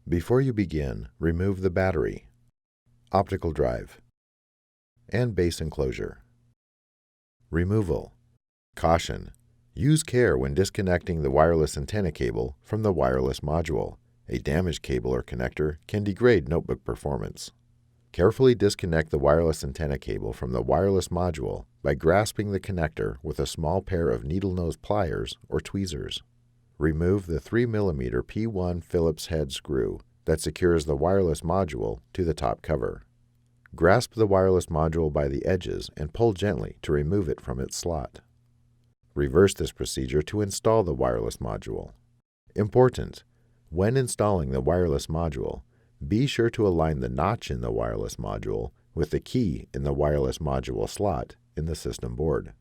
Before you begin, remove the battery, optical drive, and base enclosure. Removal. Caution: use care when disconnecting the wireless antenna cable from the wireless module. A damaged cable or connector can degrade notebook performance. Carefully disconnect the wireless antenna cable from the wireless module by grasping the connector with a small pair of needle-nose pliers or tweezers. Remove the 3mm P1 Phillips head screw that secures the wireless module to the top cover. Grasp the wireless module by the edges and pull gently to remove it from its slot. Reverse this procedure to install the wireless module. Important: when installing the wireless module, be sure to align the notch in the wireless module with the key in the wireless module slot in the system board.